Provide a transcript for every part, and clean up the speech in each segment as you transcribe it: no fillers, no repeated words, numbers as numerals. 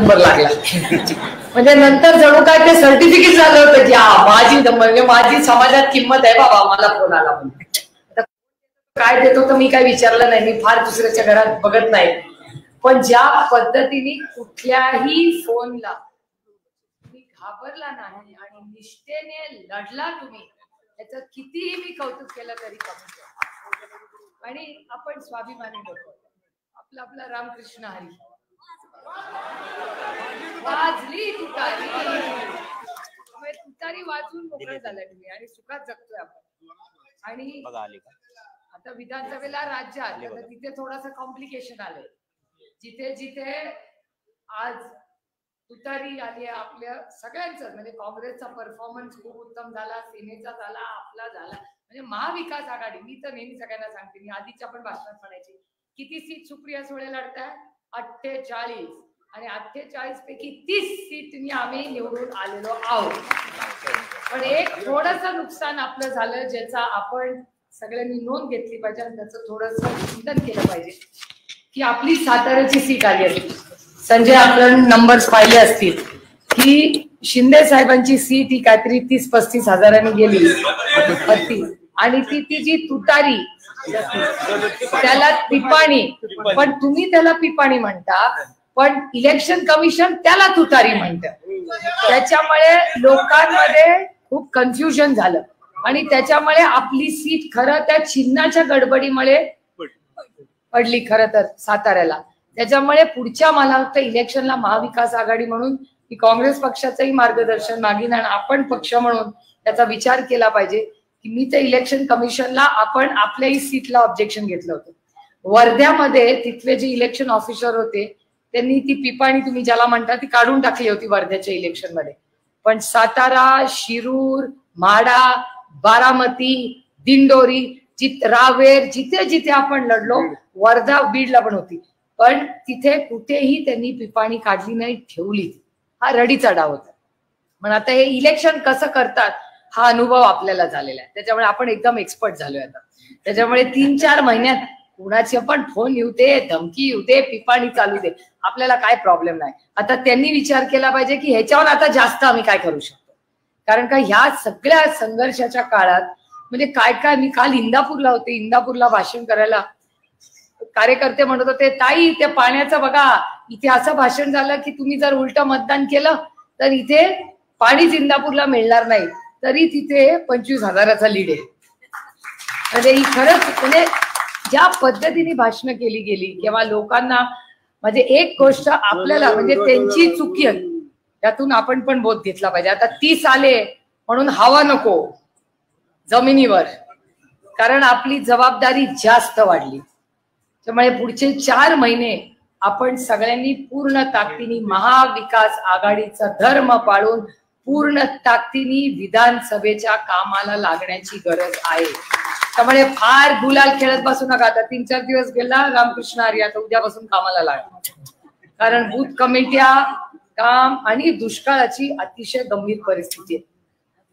Number लागला. म्हणजे नंतर जणू काय ते सर्टिफिकेट झालं होतं की हा म्हणजे माझी समाजात किंमत आहे बाबा, मला फोन आला म्हणून. काय देतो तर मी काय विचारलं नाही, मी फार दुसऱ्याच्या घरात बघत नाही. पण ज्या पद्धतीने कुठल्याही फोनला तुम्ही घाबरला नाही आणि निष्ठेने लढला तुम्ही, त्याचं कितीही मी कौतुक केलं तरी कमी. आणि आपण स्वाभिमानी होतो. आपला आपला रामकृष्ण हरी वाजली तुतारी, तुतारी वाजून मोकळं झालं तुम्ही आणि सुखात जगतोय आपण. आणि आता विधानसभेला राज्य आलं तर तिथे थोडंसं कॉम्प्लिकेशन आलंय. जिथे जिथे आज तुतारी आली आपल्या सगळ्यांचं, म्हणजे काँग्रेसचा परफॉर्मन्स खूप उत्तम झाला, सेनेचा झाला, आपला झाला, म्हणजे महाविकास आघाडी. मी तर नेहमी सगळ्यांना सांगते, मी आधीच्या पण भाषणात म्हणायची, किती सीट सुप्रिया सुळे लढताय? 48. आणि 48 पैकी 30 सीटनी आम्ही निवडून आलेलो आहोत. पण एक थोडंसं नुकसान आपलं झालं, ज्याचा आपण सगळ्यांनी नोंद घेतली पाहिजे आणि त्याचं थोडंसं चिंतन केलं पाहिजे. की आपली साताऱ्याची सीट आली असती, संजय आपण नंबर्स पाहिले असतील की शिंदे साहेबांची सीट ही काहीतरी 30-35 हजारांनी गेली आणि ती जी तुतारी त्याला पिपाणी, पण तुम्ही त्याला पिपाणी म्हणता, पण इलेक्शन कमिशन त्याला तुतारी म्हणतं. त्याच्यामुळे लोकांमध्ये खूप कन्फ्युजन झालं आणि त्याच्यामुळे आपली सीट खरं त्या चिन्हाच्या गडबडीमुळे पडली खरं तर साताऱ्याला. त्याच्यामुळे पुढच्या मला वाटतं इलेक्शनला महाविकास आघाडी म्हणून की काँग्रेस पक्षाचंही मार्गदर्शन मागीन आणि आपण पक्ष म्हणून त्याचा विचार केला पाहिजे की मी तर इलेक्शन कमिशनला आपण आपल्याही सीटला ऑब्जेक्शन घेतलं होतं. वर्ध्यामध्ये तिथले जे इलेक्शन ऑफिसर होते त्यांनी ती पिपाणी तुम्ही ज्याला म्हणता ती काढून टाकली होती वर्ध्याच्या इलेक्शन मध्ये. पण सातारा, शिरूर, माढा, बारामती, दिंडोरी, रावेर, जिथे जिथे आपण लढलो, वर्धा, बीडला पण होती, पण तिथे कुठेही त्यांनी पिपाणी काढली नाही, ठेवली. हा रडीचा डाव होता. पण आता हे इलेक्शन कसं करतात हा अनुभव आपल्याला झालेला आहे, त्याच्यामुळे आपण एकदम एक्सपर्ट झालोय आता. त्याच्यामुळे 3-4 महिन्यात कुणाचे पण फोन येऊ दे, धमकी येऊ दे, पिपाणी चालू दे, आपल्याला काय प्रॉब्लेम नाही. आता त्यांनी विचार केला पाहिजे की ह्याच्यावर आता जास्त आम्ही काय करू शकतो, कारण का ह्या सगळ्या संघर्षाच्या काळात म्हणजे काय काय. मी काल इंदापूरला होते, इंदापूरला भाषण करायला कार्यकर्ते म्हणत होते, ताई ते पाण्याचं बघा, इथे असं भाषण झालं की तुम्ही जर उलट मतदान केलं तर इथे पाणीच इंदापूरला मिळणार नाही, तरी तिथे 25 हजाराचा लीड आहे. म्हणजे ही खरंच म्हणजे ज्या पद्धतीने भाषणं केली गेली किंवा लोकांना, म्हणजे एक गोष्ट आपल्याला म्हणजे त्यांची चुकी आहे त्यातून आपण पण बोध घेतला पाहिजे. आता 30 आले म्हणून हवा नको जमिनीवर, कारण आपली जबाबदारी जास्त वाढली. त्यामुळे पुढचे 4 महिने आपण सगळ्यांनी पूर्ण ताकदीने महाविकास आघाडीचा धर्म पाळून पूर्ण ताकदीने विधानसभेच्या कामाला लागण्याची गरज आहे. त्यामुळे फार गुलाल खेळत बसू नका. आता 3-4 दिवस गेला रामकृष्ण हरी, आता उद्यापासून कामाला लागा, कारण बूथ कमिट्या काम आणि दुष्काळाची अतिशय गंभीर परिस्थिती आहे.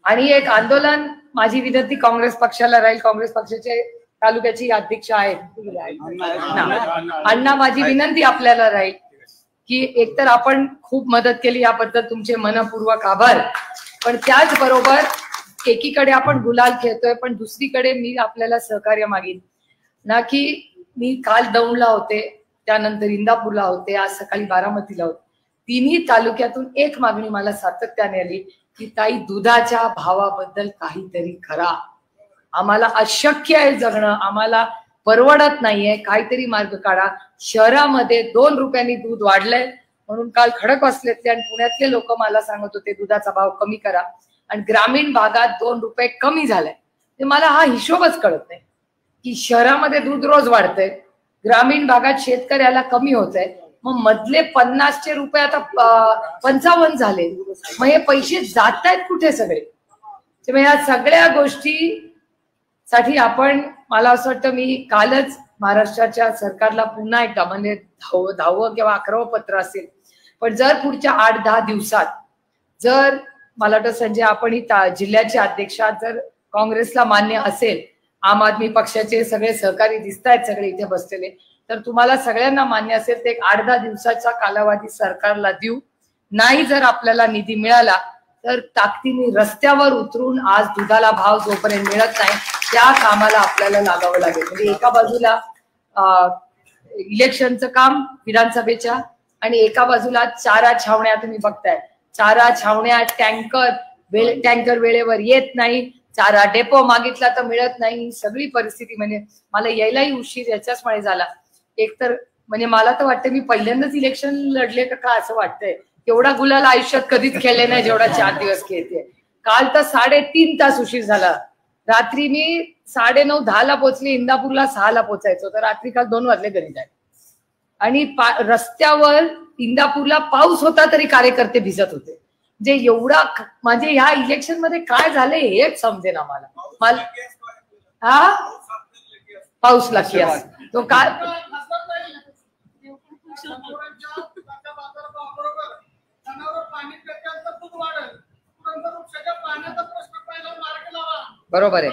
आणि एक आंदोलन, माझी विनंती काँग्रेस पक्षाला राहील, काँग्रेस पक्षाचे तालुक्याची अध्यक्ष आहेत अण्णा, माझी विनंती आपल्याला राहील की एकतर आपण खूप मदत केली याबद्दल तुमचे मनपूर्वक आभार, पण त्याचबरोबर एकीकडे आपण गुलाल खेळतोय पण दुसरीकडे मी आपल्याला सहकार्य मागीन ना, की मी काल दौंडला होते, त्यानंतर इंदापूरला होते, आज सकाळी बारामतीला होते. तिन्ही तालुक्यातून एक मागणी मला सातत्याने आली की ताई दुधाच्या भावाबद्दल काहीतरी करा, आम्हाला अशक्य आहे जगणं, आम्हाला परवडत नाहीये, काहीतरी मार्ग काढा. शहरामध्ये 2 रुपयांनी दूध वाढलंय म्हणून काल खडकवासल्यातले आणि पुण्यातले लोक मला सांगत होते दुधाचा भाव कमी करा, आणि ग्रामीण भागात 2 रुपये कमी झालाय. ते मला हा हिशोबच कळत नाही की शहरामध्ये दूध रोज वाढतंय, ग्रामीण भागात शेतकऱ्याला कमी होतंय, मग मधले 50चे रुपये आता 55 झाले, मग हे पैसे जात आहेत कुठे सगळे. त्यामुळे या सगळ्या गोष्टी साठी आपण, मला असं वाटतं मी कालच महाराष्ट्राच्या सरकारला पुन्हा एकदा म्हणजे 10वं किंवा 11वं पत्र असेल, पण जर पुढच्या 8-10 दिवसात जर मला वाटतं संजय आपण ही जिल्ह्याचे अध्यक्षा जर काँग्रेसला मान्य असेल, आम आदमी पक्षाचे सगळे सहकारी दिसत आहेत सगळे इथे बसलेले, तर तुम्हाला सगळ्यांना मान्य असेल ते 8-10 दिवसाचा कालावधी सरकारला देऊ. नाही जर आपल्याला निधी मिळाला तर ताकदीने रस्त्यावर उतरून आज दुधाला भाव जोपर्यंत मिळत नाही त्या कामाला आपल्याला लागावं लागेल. म्हणजे एका बाजूला इलेक्शनचं काम विधानसभेच्या आणि एका बाजूला चारा छावण्या तुम्ही बघताय. चारा छावण्या टँकर वेळेवर येत नाही, चारा डेपो मागितला तर मिळत नाही. सगळी परिस्थिती म्हणजे मला यायलाही उशीर याच्याचमुळे झाला. एकतर म्हणजे मला तर वाटतं मी पहिल्यांदाच इलेक्शन लढले का असं वाटतंय. एवढा गुलाल आयुष्यात कधीच खेळले नाही जेवढा 4 दिवस खेळते. काल तर 3.5 तास उशीर झाला. रात्री मी 9:30-10ला पोहोचले, इंदापूरला 6ला पोहोचायचो, तर रात्री काल 2 वाजले घरी जायला. आणि रस्त्यावर इंदापूरला पाऊस होता तरी कार्यकर्ते भिजत होते. जे एवढा म्हणजे ह्या इलेक्शन मध्ये काय झालंय हेच समजेना मला. हा पाऊस लकी तो काय बरोबर आहे.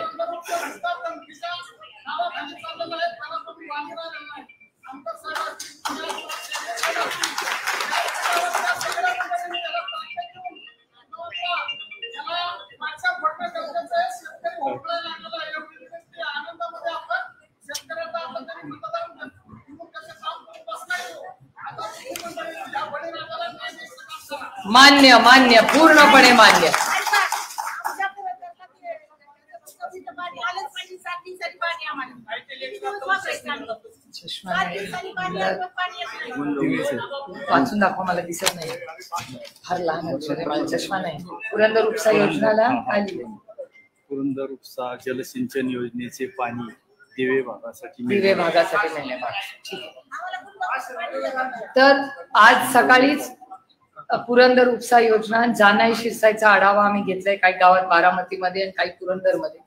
मान्य मान्य पूर्णपणे मान्य. वाचून दाखवा, मला दिसत नाही, फार लहान अक्षर, चष्मा नाही. पुरंदर उपसा योजनाला आली. पुरंदर उपसा जलसिंचन योजनेचे पाणी दिवे भागासाठी मिळणे. ठीक आहे. तर आज सकाळीच पुरंदर उपसा योजना जानाई शिरसाईचा आढावा आम्ही घेतलाय. काही गावात बारामतीमध्ये आणि काही पुरंदरमध्ये.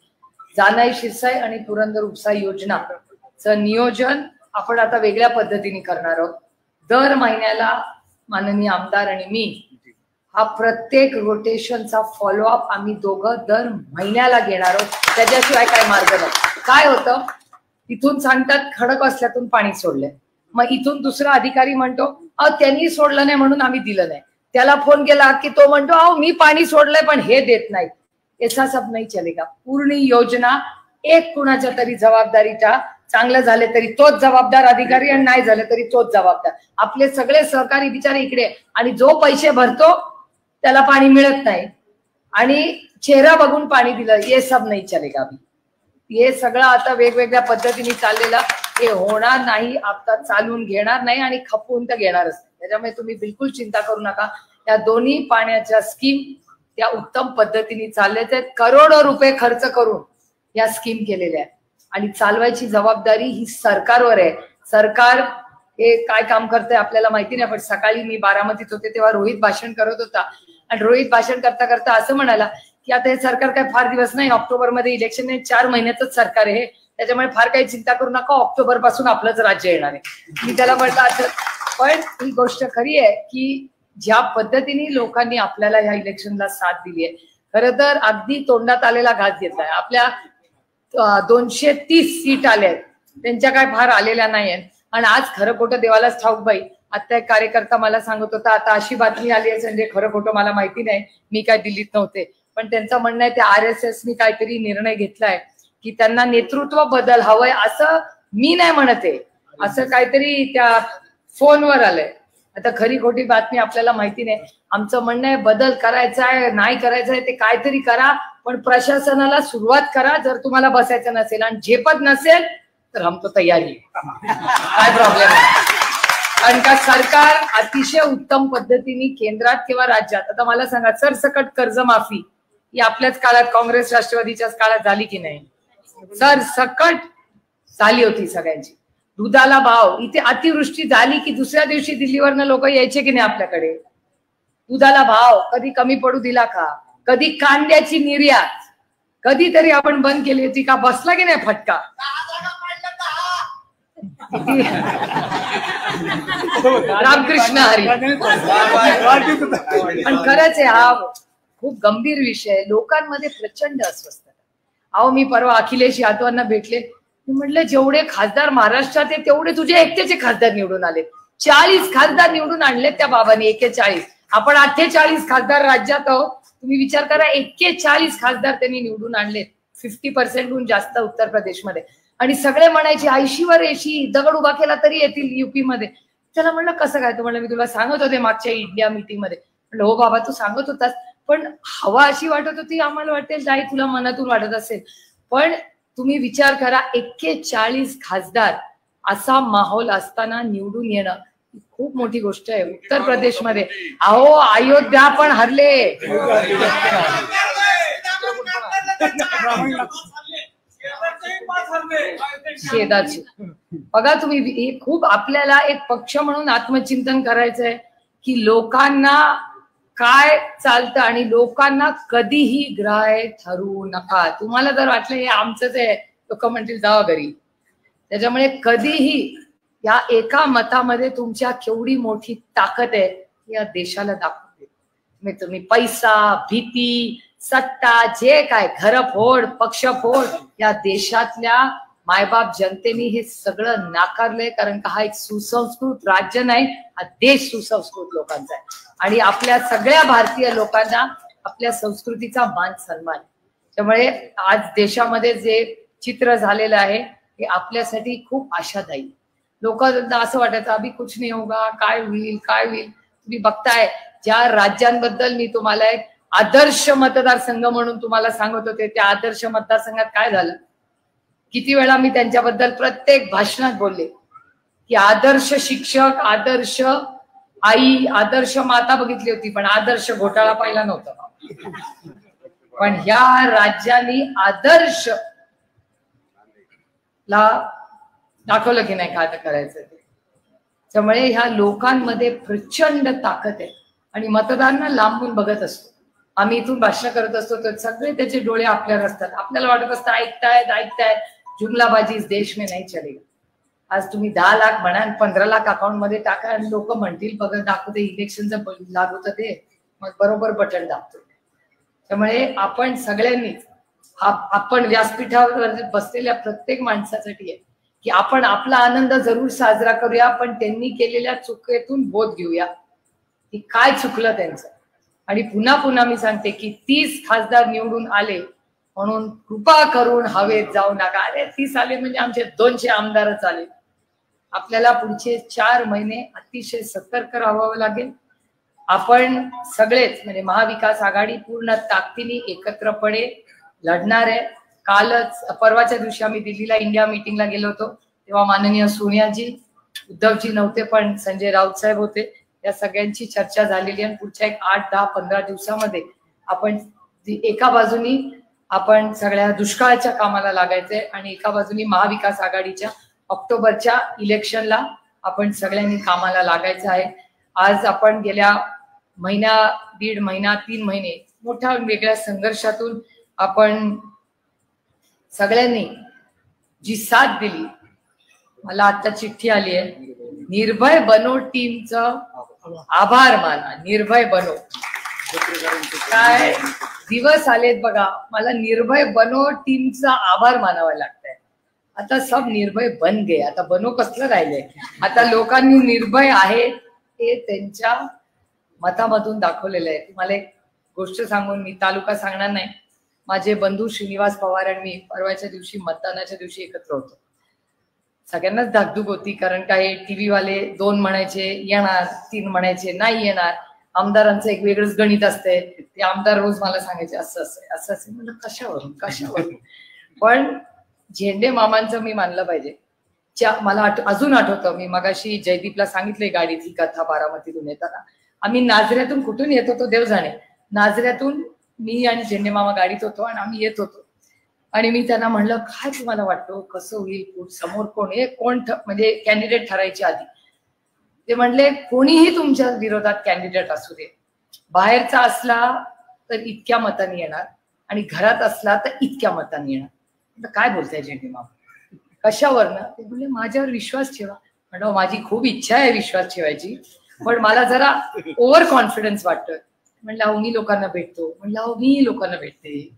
जानाई शिरसाई आणि पुरंदर उपसा योजनाचं नियोजन आपण आता वेगळ्या पद्धतीने करणार आहोत. दर महिन्याला माननीय आमदार आणि मी हा प्रत्येक रोटेशनचा फॉलोअप आम्ही दोघं दर महिन्याला घेणार आहोत. त्याच्याशिवाय काय मार्ग नाही. काय होतं, इथून सांगतात खडकवासल्यातून पाणी सोडलंय, मग इथून दुसरा अधिकारी म्हणतो त्यांनी सोडलं नाही म्हणून आम्ही दिलं नाही. त्याला फोन केला की तो म्हणतो मी पाणी सोडलंय पण हे देत नाही. ऐसा सब नाही चलेगा. पूर्ण योजना एक कुणाच्या तरी जबाबदारीच्या, चांगलं झाले तरी तोच जबाबदार अधिकारी आणि नाही झालं तरी तोच जबाबदार. आपले सगळे सहकारी बिचारे इकडे, आणि जो पैसे भरतो त्याला पाणी मिळत नाही आणि चेहरा बघून पाणी दिलं. हे सब नाही चलेगा. हे सगळं आता वेगवेगळ्या पद्धतीने चाललेलं हे होणार नाही. आता चालून घेणार नाही आणि खपवून तर घेणारच नाही. त्याच्यामुळे तुम्ही बिलकुल चिंता करू नका. या दोन्ही पाण्याच्या स्कीम त्या उत्तम पद्धतीने चालल्याच आहेत. करोडो रुपये खर्च करून या स्कीम केलेल्या आहेत आणि चालवायची जबाबदारी ही सरकारवर आहे. सरकार हे काय काम करतंय आपल्याला माहिती नाही. पण सकाळी मी बारामतीत होते तेव्हा रोहित भाषण करत होता आणि रोहित भाषण करता करता असं म्हणाला की आता हे सरकार काय फार दिवस नाही, ऑक्टोबरमध्ये इलेक्शन नाही, 4 महिन्याचंच सरकार आहे, त्याच्यामुळे फार काही चिंता करू नका, ऑक्टोबर पासून आपलंच राज्य येणार आहे. मी त्याला म्हटलं असं. पण ही गोष्ट खरी आहे की ज्या पद्धतीने लोकांनी आपल्याला ह्या इलेक्शनला साथ दिली आहे, खरं तर अगदी तोंडात आलेला घास घेतलाय. आपल्या 230 सीट आल्या आहेत, त्यांच्या काय फार आलेल्या नाही आहेत. आणि आज खरं खोटं देवालाच ठाऊक बाई. आता एक कार्यकर्ता मला सांगत होता आता अशी बातमी आली आहे, म्हणजे खरं खोटं मला माहिती नाही, मी काय दिल्लीत नव्हते, पण त्यांचं म्हणणं आहे त्या RSSनी काहीतरी निर्णय घेतलाय की त्यांना नेतृत्व बदल हवंय. असं मी नाही म्हणते, असं काहीतरी त्या फोनवर आलंय. आता खरी खोटी बातमी आपल्याला माहिती नाही. आमचं म्हणणं आहे बदल करायचा आहे, नाही करायचं आहे ते काहीतरी करा, पण प्रशासनाला सुरुवात करा. जर तुम्हाला बसायचं नसेल आणि झेपत नसेल तर हम तो तयारी काय प्रॉब्लेम आहे. कारण का सरकार अतिशय उत्तम पद्धतीने केंद्रात किंवा राज्यात, आता मला सांगा सरसकट कर्जमाफी ही आपल्याच काळात काँग्रेस राष्ट्रवादीच्याच काळात झाली की नाही? सरसकट झाली होती सगळ्यांची. दुधाला भाव, इथे अतिवृष्टी झाली की दुसऱ्या दिवशी दिल्लीवरनं लोक यायचे की नाही आपल्याकडे. दुधाला भाव कधी कमी पडू दिला का? कधी कांद्याची निर्यात कधीतरी आपण बंद केली होती का? बसला की नाही फटका? रामकृष्ण हरी. पण खरंच आहे हा खूप गंभीर विषय. लोकांमध्ये प्रचंड अस्वस्थता. अहो मी परवा अखिलेश यादवांना भेटले, मी म्हटलं जेवढे खासदार महाराष्ट्रात आहे तेवढे तुझे एकट्याचे खासदार निवडून आले. 40 खासदार निवडून आणले त्या बाबांनी, 41. आपण 48 खासदार राज्यात आहोत. तुम्ही विचार करा, 41 खासदार त्यांनी निवडून आणले, 50% जास्त उत्तर प्रदेशमध्ये. आणि सगळे म्हणायचे 80वर 80 दगड उभा केला तरी येतील युपी मध्ये. त्याला म्हणलं कसं काय? तो म्हणलं मी तुला सांगत होते मागच्या इंडिया मीटिंग मध्ये. म्हणलं हो बाबा तू सांगत होतास, पण हवा अशी वाटत होती, आम्हाला वाटेल नाही तुला मनातून वाटत असेल, पण तुम्ही विचार करा 41 खासदार असा माहोल असताना निवडून येणं खूप मोठी गोष्ट आहे. उत्तर प्रदेशमध्ये अहो अयोध्या पण हरले. शेदाची बघा तुम्ही, खूप आपल्याला एक पक्ष म्हणून आत्मचिंतन करायचंय की लोकांना काय चालतं आणि लोकांना कधीही ग्राह्य ठरवू नका. तुम्हाला जर वाटलं हे आमचंच आहे, लोक म्हणतील जावा घरी. त्याच्यामुळे कधीही या एका मतामध्ये तुमच्या केवढी मोठी ताकद आहे या देशाला दाखवते. तुम्ही पैसा, भीती, सत्ता, जे काय घर फोड, पक्ष फोड, या देशातल्या मायबाप जनतेने हे सगळं नाकारलंय. कारण का हा एक सुसंस्कृत राज्य नाही, हा देश सुसंस्कृत लोकांचा आहे. आणि आपल्या सगळ्या भारतीय लोकांना आपल्या संस्कृतीचा मान सन्मान. त्यामुळे आज देशामध्ये जे चित्र झालेलं आहे हे आपल्यासाठी खूप आशादायी. लोकांना असं वाटायचं अभि कुछ नाही होगा, काय होईल काय होईल. तुम्ही बघताय ज्या राज्यांबद्दल मी तुम्हाला एक आदर्श मतदारसंघ म्हणून तुम्हाला सांगत होते, त्या आदर्श मतदारसंघात काय झालं? किती वेळा मी त्यांच्याबद्दल प्रत्येक भाषणात बोलले की आदर्श शिक्षक, आदर्श आई, आदर्श माता बघितली होती, पण आदर्श घोटाळा पाहिला नव्हता. पण ह्या राज्यांनी आदर्श ला दाखवलं की नाही काय करायचं ते. त्यामुळे ह्या लोकांमध्ये प्रचंड ताकद आहे आणि मतदारांना लांबून बघत असतो. आम्ही इथून भाषण करत असतो तर सगळे त्याचे डोळे आपल्यावर असतात. आपल्याला वाटत असतं ऐकतायत, जुमलाबाजी देश में नाही चलेगा. आज तुम्ही 10 लाख म्हणा, 15 लाख अकाउंट मध्ये टाका आणि लोक म्हणतील बघा दाखवते इलेक्शनचं लागू होतं ते, मग बरोबर बटन दाबतो. त्यामुळे आपण सगळ्यांनीच आपण व्यासपीठावर बसलेल्या प्रत्येक माणसासाठी आहे की आपण आपला आनंद जरूर साजरा करूया, पण त्यांनी केलेल्या चुकीतून बोध घेऊया की काय चुकलं त्यांचं. आणि पुन्हा पुन्हा मी सांगते की 30 खासदार निवडून आले म्हणून कृपा करून हवेत जाऊ नका. अरे 30 आले म्हणजे आमचे 200 आमदारच आले. आपल्याला पुढचे 4 महिने अतिशय सतर्क राहावं लागेल. आपण सगळेच म्हणजे महाविकास आघाडी पूर्ण ताकदीने एकत्रपणे लढणार आहे. कालच परवाच्या दिवशी आम्ही दिल्लीला इंडिया मीटिंगला गेलो होतो, तेव्हा माननीय सोनियाजी, उद्धवजी नव्हते पण संजय राऊत साहेब होते. या सगळ्यांची चर्चा झालेली आहे. पुढच्या एक 8, 10, 15 दिवसामध्ये आपण एका बाजूनी आपण सगळ्या दुष्काळाच्या कामाला लागायचंय आणि एका बाजूनी महाविकास आघाडीच्या ऑक्टोबरच्या इलेक्शनला आपण सगळ्यांनी कामाला लागायचं आहे. आज आपण गेल्या महिना, 1.5 महिना, 3 महिने मोठ्या वेगळ्या संघर्षातून आपण सगळ्यांनी जी साथ दिली, मला आता चिठ्ठी आली आहे, निर्भय बनो टीमचं आभार माना. निर्भय बनो, काय दिवस आलेत बघा, मला निर्भय बनो टीमचा आभार मानावा लागतंय. आता सब निर्भय बन गे, आता बनो कसलं राहिलंय. आता लोकांनी निर्भय आहे हे त्यांच्या मतामधून दाखवलेलं आहे. तुम्हाला एक गोष्ट सांगून मी तालुका सांगणार नाही. माझे बंधू श्रीनिवास पवार आणि मी परवाच्या दिवशी मतदानाच्या दिवशी एकत्र होतो. सगळ्यांनाच धाकधूक होती, कारण काय टीव्ही वाले 2 म्हणायचे येणार, 3 म्हणायचे नाही येणार. आमदारांचं एक वेगळंच गणित असतंय. ते आमदार रोज मला सांगायचे असं असं असं. म्हणजे कशावरून. पण झेंडे मामांचं मी मानलं पाहिजे. मला अजून आठवतं, मी मगाशी जयदीपला सांगितलंय गाडीची कथा बारामतीतून येताना. आम्ही नाझऱ्यातून कुठून येत होतो देव जाणे. नाझऱ्यातून मी आणि झेंडे मामा गाडीत होतो आणि आम्ही येत होतो. आणि मी त्यांना म्हणलं काय तुम्हाला वाटतं कसं होईल, समोर कोण आहे, कोण म्हणजे कॅन्डिडेट ठरायच्या आधी ते म्हणले कोणीही तुमच्या विरोधात कॅन्डिडेट असू दे, बाहेरचा असला तर इतक्या मतांनी येणार आणि घरात असला तर इतक्या मतांनी येणार. काय बोलताय झेंडे मामा, कशावरनं? ते म्हणले माझ्यावर विश्वास ठेवा. म्हणलं माझी खूप इच्छा आहे विश्वास ठेवायची, पण मला जरा ओव्हर कॉन्फिडन्स वाटतोय. म्हणलं अहो मी लोकांना भेटतो. म्हणलं अहो मी लोकांना भेटते.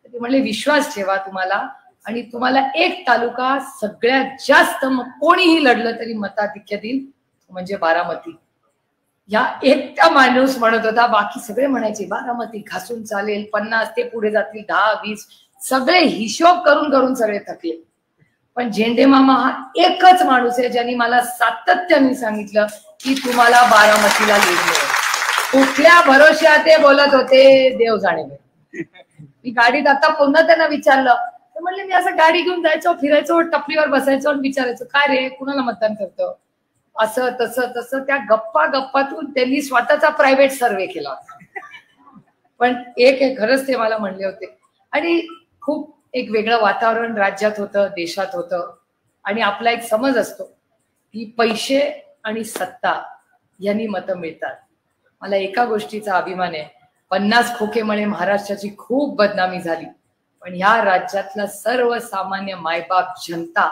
ते म्हणले विश्वास ठेवा, तुम्हाला आणि तुम्हाला एक तालुका सगळ्यात जास्त कोणीही लढलं तरी मताधिक्य देईल म्हणजे बारामती. या एकटा माणूस म्हणत होता, बाकी सगळे म्हणायचे बारामती घासून चालेल, 50 ते पुढे जातील 10-20, सगळे हिशोब करून करून सगळे थकले. पण झेंडे मामा हा एकच माणूस आहे ज्यांनी मला सातत्याने सांगितलं की तुम्हाला बारामतीला लीड मिळेल. कुठल्या भरोश्या ते बोलत होते देव जाणे. मी गाडीत आता पुन्हा त्यांना विचारलं तर म्हणले मी असं गाडी घेऊन जायचो, फिरायचो, टपरीवर बसायचो आणि विचारायचो काय रे कुणाला मतदान करतो, असं तसं तसं. त्या गप्पातून त्यांनी स्वतःचा प्रायव्हेट सर्वे केला. पण एक खरंच ते मला म्हणले होते. आणि खूप एक वेगळं वातावरण राज्यात होतं, देशात होतं. आणि आपला एक समज असतो की पैसे आणि सत्ता यांनी मतं मिळतात. मला एका गोष्टीचा अभिमान आहे, 50 खोकेमुळे महाराष्ट्राची खूप बदनामी झाली, पण ह्या राज्यातला सर्वसामान्य मायबाप जनता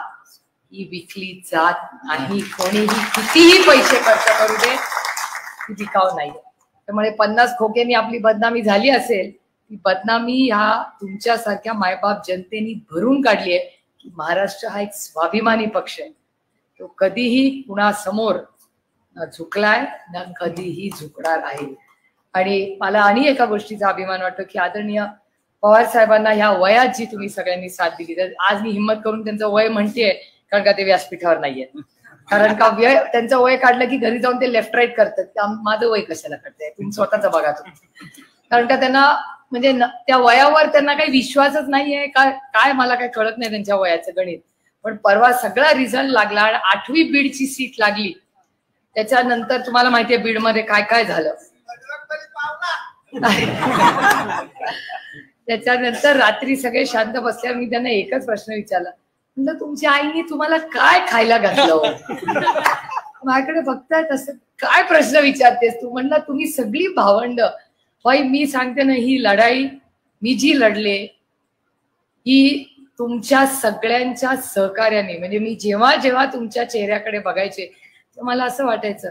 ही विकली जात नाही. कोणीही कितीही पैसे खर्च करू दे ती विकाऊ नाही. त्यामुळे 50 खोक्यांनी आपली बदनामी झाली असेल, ती बदनामी ह्या तुमच्यासारख्या मायबाप जनतेने भरून काढली आहे की महाराष्ट्र हा एक स्वाभिमानी पक्ष आहे. तो कधीही कुणासमोर न झुकलाय न कधीही झुकणार आहे. आणि मला आणि एका गोष्टीचा अभिमान वाटतो की आदरणीय पवार साहेबांना ह्या वयात जी तुम्ही सगळ्यांनी साथ दिली, तर आज मी हिंमत करून त्यांचं वय म्हणतेय कारण का ते व्यासपीठावर नाहीये. कारण का त्यांचं वय काढलं की घरी जाऊन ते लेफ्ट राईट करतात. माझं वय कशाला करताय तुम्ही स्वतःच बघा तुम्ही. कारण का त्यांना म्हणजे त्या वयावर त्यांना काही विश्वासच नाहीये काय मला काही कळत नाही त्यांच्या वयाचं गणित. पण परवा सगळा रिझल्ट लागला आणि 8वी बीडची सीट लागली. त्याच्यानंतर तुम्हाला माहितीये बीडमध्ये काय काय झालं. त्याच्यानंतर रात्री सगळे शांत बसल्यावर मी त्यांना एकच प्रश्न विचारला, म्हणलं तुमच्या आईने तुम्हाला काय खायला घातलं. माझ्याकडे बघताय तसं काय प्रश्न विचारतेस तू. म्हणलं तुम्ही सगळी भावंड. बाई मी सांगते ना, ही लढाई मी जी लढले ही तुमच्या सगळ्यांच्या सहकार्याने. म्हणजे मी जेव्हा जेव्हा तुमच्या चेहऱ्याकडे बघायचे तर मला असं वाटायचं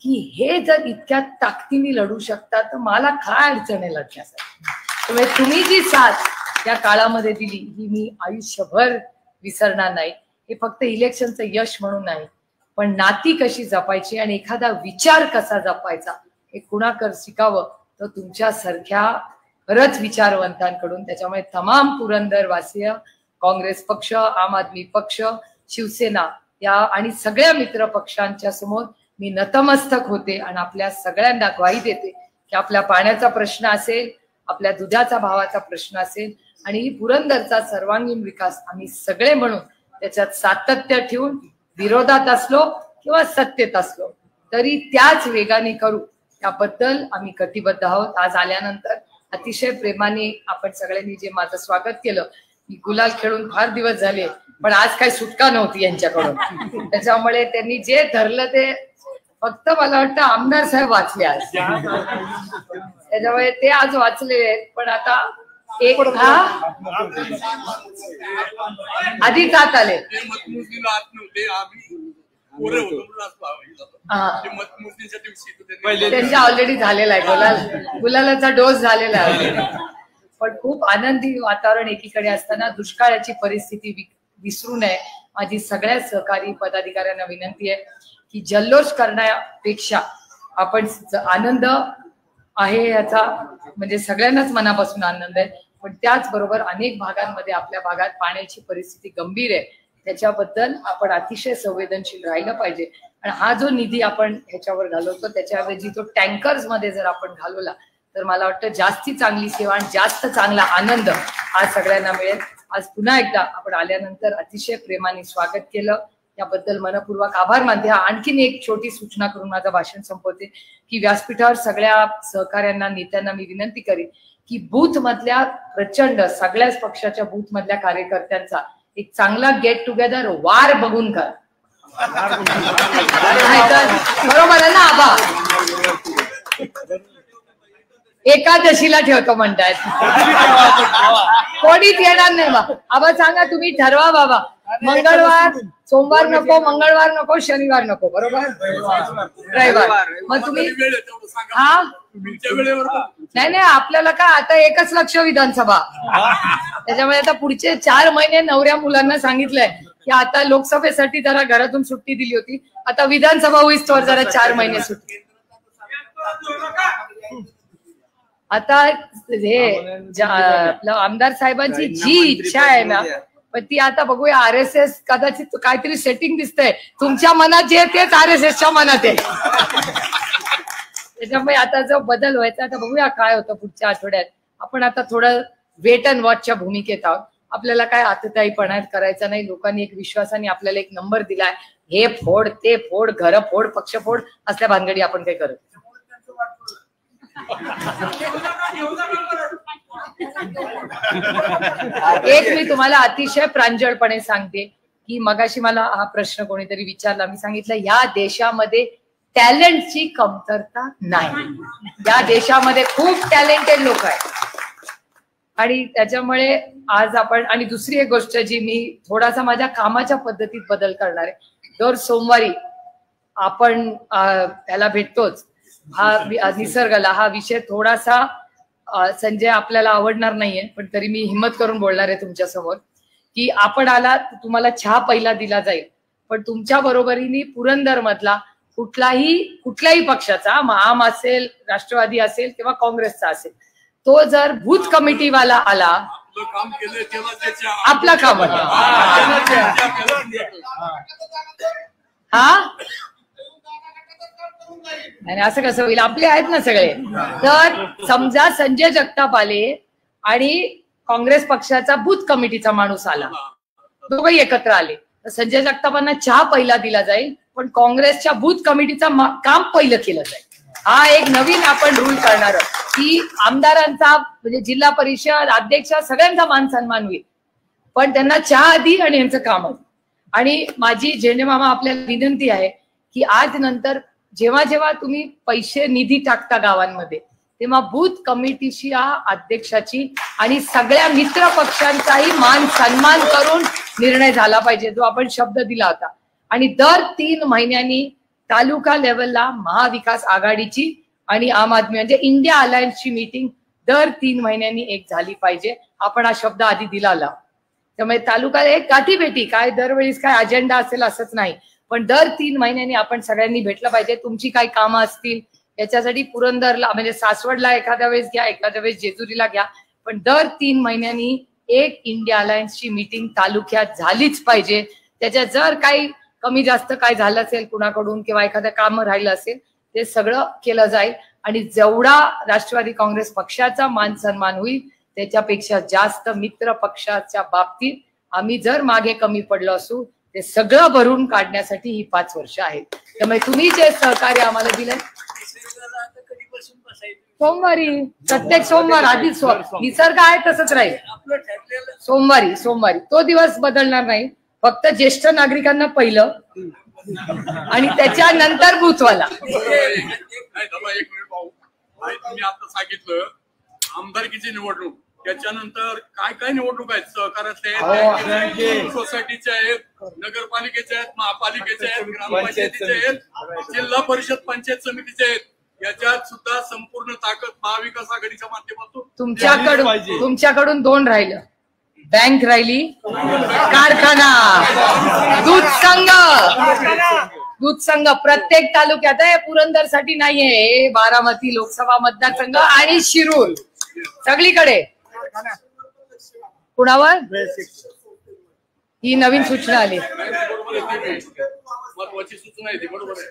की हे जर इतक्या ताकदीने लढू शकतात तर मला काय अडचण आहे लढण्यासाठी. त्यामुळे तुम्ही जी साथ त्या काळामध्ये दिली ही मी आयुष्यभर विसरणार नाही. हे फक्त इलेक्शनचं यश म्हणून नाही, पण नाती कशी जपायची आणि एखादा विचार कसा जपायचा हे कुणाकर शिकावं तर तुमच्यासारख्या खरंच विचारवंतांकडून. त्याच्यामुळे तमाम पुरंदरवासीय, काँग्रेस पक्ष, आम आदमी पक्ष, शिवसेना या आणि सगळ्या मित्र पक्षांच्या समोर मी नतमस्तक होते आणि आपल्या सगळ्यांना ग्वाही देते की आपल्या पाण्याचा प्रश्न असेल, आपल्या दुधाचा भावाचा प्रश्न असेल आणि पुरंदरचा सर्वांगीण विकास आम्ही सगळे म्हणून त्याच्यात सातत्य ठेवून विरोधात असलो किंवा सत्तेत असलो तरी त्याच वेगाने करू त्याबद्दल आम्ही कटिबद्ध आहोत. आज आल्यानंतर अतिशय प्रेमाने आपण सगळ्यांनी जे माझं स्वागत केलं. मी गुलाल खेळून फार दिवस झाले पण आज काही सुटका नव्हती यांच्याकडून. त्याच्यामुळे त्यांनी जे धरलं ते फक्त मला वाटतं आमदार साहेब वाचले आज. त्याच्यामुळे ते आज वाचले. पण आता एक आधी जात आले त्यांचा ऑलरेडी झालेला आहे. गुलालाचा डोस झालेला आहे. पण खूप आनंदी वातावरण एकीकडे असताना दुष्काळाची परिस्थिती विसरू नये. माझी सगळ्या सहकारी पदाधिकाऱ्यांना विनंती आहे की जल्लोष करण्यापेक्षा आपण आनंद आहे याचा म्हणजे सगळ्यांनाच मनापासून आनंद आहे. पण त्याचबरोबर अनेक भागांमध्ये आपल्या भागात पाण्याची परिस्थिती गंभीर आहे. त्याच्याबद्दल आपण अतिशय संवेदनशील राहिलं पाहिजे. आणि हा जो निधी आपण ह्याच्यावर घालवतो त्याच्याऐवजी तो टँकर्स मध्ये जर आपण घालवला तर मला वाटतं जास्ती चांगली सेवा आणि जास्त चांगला आनंद आज सगळ्यांना मिळेल. आज पुन्हा एकदा आपण आल्यानंतर अतिशय प्रेमाने स्वागत केलं त्याबद्दल मनपूर्वक आभार मानते. आणखीन एक छोटी सूचना करून माझं भाषण संपवते की व्यासपीठावर सगळ्या सहकार्यांना नेत्यांना मी विनंती करीन की बूथ मधल्या प्रचंड सगळ्याच पक्षाच्या बूथ मधल्या कार्यकर्त्यांचा एक चांगला गेट टुगेदर वार बघून कर. बरोबर आहे ना आबा. एकादशीला ठेवतो म्हणतायत कोणीच येणार नाही बा. आबा सांगा तुम्ही ठरवा बाबा मंगळवार सोमवार नको, मंगळवार नको, शनिवार नको, बरोबर? रविवार. मग तुम्ही हा नाही आपल्याला काय आता एकच लक्ष विधानसभा, त्याच्यामुळे आता पुढचे 4 महिने नवऱ्या मुलांना सांगितलंय की आता लोकसभेसाठी जरा घरातून सुट्टी दिली होती, आता विधानसभा होईस्तोवर जरा 4 महिने सुट्टी. आता हे आपलं आमदार साहेबांची जी इच्छा आहे ना, पण ती आता बघूया. RSS कदाचित काहीतरी सेटिंग दिसतंय, तुमच्या मनात जे तेच RSSच्या मनात आहे. त्याच्यामुळे आता जो बदल व्हायचा आता बघूया काय होतं पुढच्या आठवड्यात. आपण आता थोडं वेट अँड वॉचच्या भूमिकेत आहोत. आपल्याला काय आतताईपणात करायचं नाही. लोकांनी एक विश्वासाने आपल्याला एक नंबर दिलाय, हे फोड ते फोड, घर फोड, पक्ष फोड, असल्या भानगडी आपण काही करत. एक मी तुम्हाला अतिशय प्रांजळपणे सांगते की मगाशी मला हा प्रश्न कोणीतरी विचारला, मी सांगितलं या देशामध्ये टॅलेंटची कमतरता नाही. या देशामध्ये खूप टॅलेंटेड लोक आहेत आणि त्याच्यामुळे आज आपण. आणि दुसरी एक गोष्ट जी मी थोडासा माझ्या कामाच्या पद्धतीत बदल करणार आहे, दर सोमवारी आपण त्याला भेटतोच. हा निसर्गाला हा विषय थोडासा संजय आपल्याला आवडणार नाहीये, पण तरी मी हिम्मत करून बोलणार आहे तुमच्या समोर की आपण आला तुम्हाला चहा पहिला दिला जाईल, पण तुमच्या बरोबरीने पुरंदर मधला कुठल्याही पक्षाचा, आम असेल, राष्ट्रवादी असेल किंवा काँग्रेसचा असेल, तो जर बूथ कमिटीवाला आला, आपला काम हा आणि असं कसं होईल, आपले आहेत ना सगळे. तर समजा संजय जगताप आले आणि काँग्रेस पक्षाचा बूथ कमिटीचा माणूस आला, दोघंही एकत्र आले, तर संजय जगतापांना चहा पहिला दिला जाईल, पण काँग्रेसच्या बूथ कमिटीचा काम पहिलं केलं जाईल. हा एक नवीन आपण रूल करणार की आमदारांचा म्हणजे जिल्हा परिषद अध्यक्ष सगळ्यांचा मान सन्मान होईल, पण त्यांना चहा आधी आणि यांचं काम आधी. आणि माझी झेंडे मामा आपल्याला विनंती आहे की आज नंतर जेव्हा जेव्हा तुम्ही पैसे निधी टाकता गावांमध्ये, तेव्हा बूथ कमिटीची अध्यक्षाची आणि सगळ्या मित्र पक्षांचाही मान सन्मान करून निर्णय झाला पाहिजे, जो आपण शब्द दिला होता. आणि दर 3 महिन्यांनी तालुका लेवलला महाविकास आघाडीची आणि आम आदमी म्हणजे इंडिया अलायन्सची मीटिंग दर 3 महिन्यांनी एक झाली पाहिजे. आपण हा शब्द आधी दिला. त्यामुळे तालुका एक गाठीभेटी, काय दरवेळीस काय अजेंडा असेल असंच नाही, पण दर 3 महिन्यांनी आपण सगळ्यांनी भेटलं पाहिजे. तुमची काही कामं असतील याच्यासाठी पुरंदरला म्हणजे सासवडला एखाद्या वेळेस घ्या, एखाद्या वेळेस जेजुरीला घ्या, पण दर 3 महिन्यांनी एक इंडिया अलायन्सची मीटिंग तालुक्यात झालीच पाहिजे. त्याच्यात जर काही कमी जास्त काय झालं असेल कुणाकडून किंवा एखादं काम राहिलं असेल ते सगळं केलं जाईल. आणि जेवढा राष्ट्रवादी काँग्रेस पक्षाचा मान सन्मान होईल त्याच्यापेक्षा जास्त मित्र पक्षाच्या बाबतीत आम्ही जर मागे कमी पडलो असू, ते सगळं भरून काढण्यासाठी ही 5 वर्ष आहेत. त्यामुळे तुम्ही जे सहकार्य आम्हाला दिलंय, सोमवारी प्रत्येक सोमवार आधी निसर्ग आहे तसंच राहील. सोमवारी तो दिवस बदलणार नाही, फक्त ज्येष्ठ नागरिकांना पहिलं आणि त्याच्यानंतर बूथवाला. तुम्ही आता सांगितलं आमदारकीची निवडणूक, त्याच्यानंतर काय काय निवडणूक आहेत, सहकार्यातल्या आहेत, सोसायटीच्या आहेत, नगरपालिकेच्या आहेत, महापालिकेच्या आहेत, ग्रामपंचायतीच्या आहेत, जिल्हा परिषद पंचायत समितीच्या आहेत. याच्यात सुद्धा संपूर्ण ताकद महाविकास आघाडीच्या माध्यमातून. तुमच्याकडून 2 राहिलं, बँक राहिली, कारखाना, दूध संघ प्रत्येक तालुक्यात आहे. पुरंदरसाठी नाहीये, बारामती लोकसभा मतदारसंघ आणि शिरूर सगळीकडे. कुणावर ही नवीन सूचना आली, महत्वाची सूचना आहे ती, बरोबर आहे.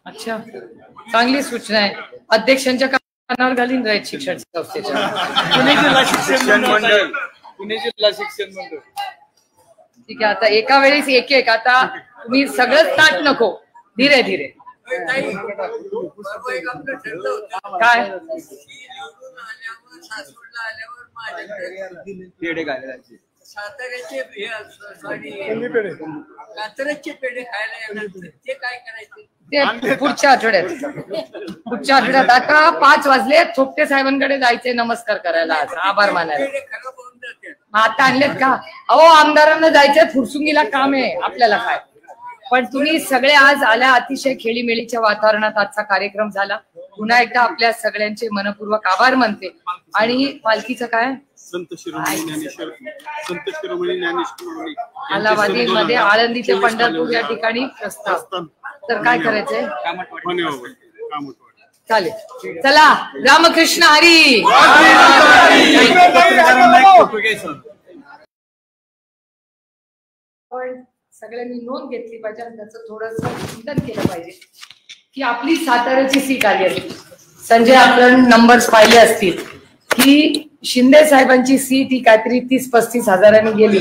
अच्छा, चांगली सूचना आहे. अध्यक्षांच्या कानावर घालीन रयत शिक्षण संस्थेच्या. पुणे जिल्हा शिक्षण मंडळ. ठीक आहे, आता एका वेळेस एक आता तुम्ही सगळंच ताट नको, धीरे धीरे. काय साताऱ्याचे सॉरी कंदी पेढे. कात्रजचे पेढे खायला येणार ते काय करायचे? ते पुढच्या आठवड्यात आता 5 वाजले. थोपटे साहेबांकडे जायचे नमस्कार करायला, आज आभार मानायला. पेढे खराब होऊन जाते. मग आता आणलेत का? अहो आमदारांना जायचंय, फुरसुंगीला काम आहे आपल्याला काय. पण तुम्ही सगळे आज आल्या, अतिशय खेळीमेळीच्या वातावरणात आजचा कार्यक्रम झाला. पुन्हा एकदा आपल्या सगळ्यांचे मनपूर्वक आभार मानते. आणि पालखीचं काय? संत शिरोमणी ज्ञानेश्वर अलाहाबादी मध्ये आळंदी ते पंढरपूर या ठिकाणी प्रस्ताव. तर काय करायचंय? चालेल, चला. रामकृष्ण हरी. पण सगळ्यांनी नोंद घेतली पाहिजे आणि त्याचं थोडंसं चिंतन केलं पाहिजे की आपली साताऱ्याची सीट आली असती. संजय आपण नंबर्स पाहिले असतील की शिंदे साहेबांची सीट ही काहीतरी 30-35 हजारांनी गेली.